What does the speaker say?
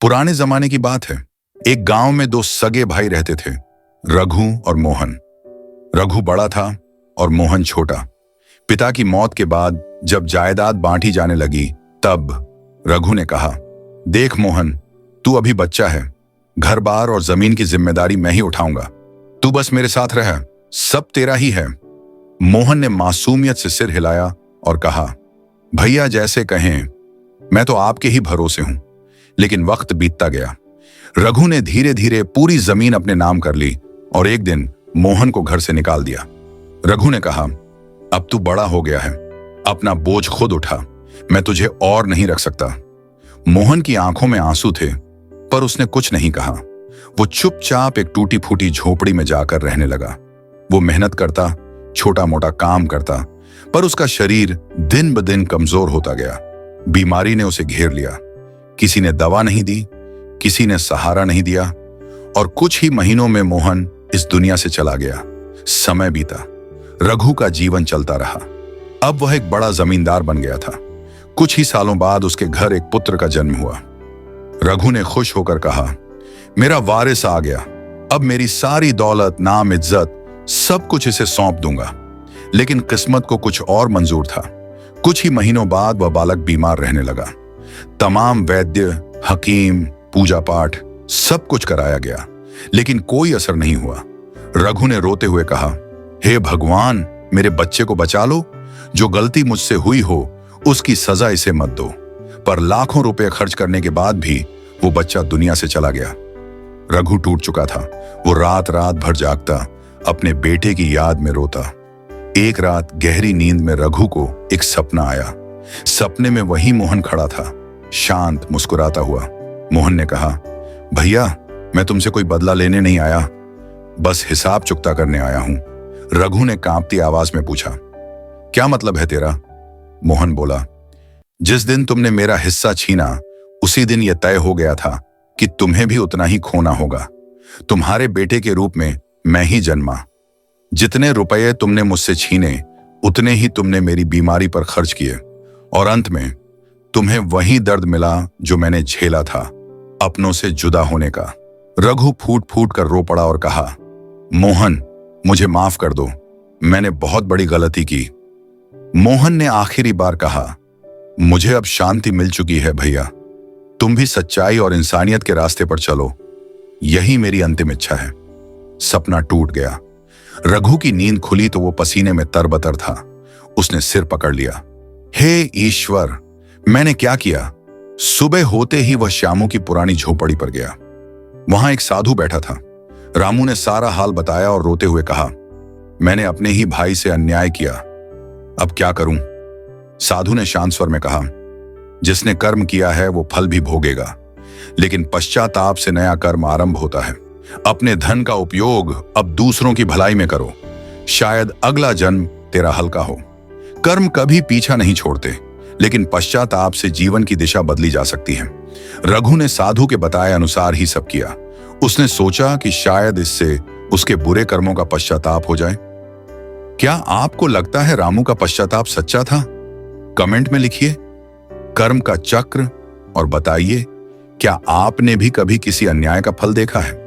पुराने जमाने की बात है। एक गांव में दो सगे भाई रहते थे, रघु और मोहन। रघु बड़ा था और मोहन छोटा। पिता की मौत के बाद जब जायदाद बांटी जाने लगी तब रघु ने कहा, देख मोहन, तू अभी बच्चा है, घर बार और जमीन की जिम्मेदारी मैं ही उठाऊंगा, तू बस मेरे साथ रह, सब तेरा ही है। मोहन ने मासूमियत से सिर हिलाया और कहा, भैया जैसे कहें, मैं तो आपके ही भरोसे हूं। लेकिन वक्त बीतता गया। रघु ने धीरे धीरे पूरी जमीन अपने नाम कर ली और एक दिन मोहन को घर से निकाल दिया। रघु ने कहा, अब तू बड़ा हो गया है, अपना बोझ खुद उठा, मैं तुझे और नहीं रख सकता। मोहन की आंखों में आंसू थे, पर उसने कुछ नहीं कहा। वो चुपचाप एक टूटी फूटी झोपड़ी में जाकर रहने लगा। वो मेहनत करता, छोटा मोटा काम करता, पर उसका शरीर दिन ब दिन कमजोर होता गया। बीमारी ने उसे घेर लिया। किसी ने दवा नहीं दी, किसी ने सहारा नहीं दिया, और कुछ ही महीनों में मोहन इस दुनिया से चला गया। समय बीता, रघु का जीवन चलता रहा। अब वह एक बड़ा जमींदार बन गया था। कुछ ही सालों बाद उसके घर एक पुत्र का जन्म हुआ। रघु ने खुश होकर कहा, मेरा वारिस आ गया, अब मेरी सारी दौलत, नाम, इज्जत सब कुछ इसे सौंप दूंगा। लेकिन किस्मत को कुछ और मंजूर था। कुछ ही महीनों बाद वह बालक बीमार रहने लगा। तमाम वैद्य, हकीम, पूजा पाठ सब कुछ कराया गया, लेकिन कोई असर नहीं हुआ। रघु ने रोते हुए कहा, हे भगवान, मेरे बच्चे को बचा लो। जो गलती मुझसे हुई हो उसकी सजा इसे मत दो। पर लाखों रुपए खर्च करने के बाद भी वो बच्चा दुनिया से चला गया। रघु टूट चुका था। वो रात रात भर जागता, अपने बेटे की याद में रोता। एक रात गहरी नींद में रघु को एक सपना आया। सपने में वही मोहन खड़ा था, शांत, मुस्कुराता हुआ। मोहन ने कहा, भैया, मैं तुमसे कोई बदला लेने नहीं आया, बस हिसाब चुकता करने आया हूं। रघु ने कांपती आवाज में पूछा, क्या मतलब है तेरा? मोहन बोला, जिस दिन तुमने मेरा हिस्सा छीना उसी दिन यह तय हो गया था कि तुम्हें भी उतना ही खोना होगा। तुम्हारे बेटे के रूप में मैं ही जन्मा। जितने रुपये तुमने मुझसे छीने उतने ही तुमने मेरी बीमारी पर खर्च किए, और अंत में तुम्हें वही दर्द मिला जो मैंने झेला था, अपनों से जुदा होने का। रघु फूट फूट कर रो पड़ा और कहा, मोहन, मुझे माफ कर दो, मैंने बहुत बड़ी गलती की। मोहन ने आखिरी बार कहा, मुझे अब शांति मिल चुकी है भैया, तुम भी सच्चाई और इंसानियत के रास्ते पर चलो, यही मेरी अंतिम इच्छा है। सपना टूट गया। रघु की नींद खुली तो वो पसीने में तरबतर था। उसने सिर पकड़ लिया, हे ईश्वर, मैंने क्या किया? सुबह होते ही वह श्यामू की पुरानी झोपड़ी पर गया। वहां एक साधु बैठा था। रामू ने सारा हाल बताया और रोते हुए कहा, मैंने अपने ही भाई से अन्याय किया, अब क्या करूं? साधु ने शांत स्वर में कहा, जिसने कर्म किया है वो फल भी भोगेगा, लेकिन पश्चाताप से नया कर्म आरंभ होता है। अपने धन का उपयोग अब दूसरों की भलाई में करो, शायद अगला जन्म तेरा हल्का हो। कर्म कभी पीछा नहीं छोड़ते, लेकिन पश्चाताप से जीवन की दिशा बदली जा सकती है। रघु ने साधु के बताए अनुसार ही सब किया। उसने सोचा कि शायद इससे उसके बुरे कर्मों का पश्चाताप हो जाए। क्या आपको लगता है रामू का पश्चाताप सच्चा था? कमेंट में लिखिए कर्म का चक्र और बताइए, क्या आपने भी कभी किसी अन्याय का फल देखा है?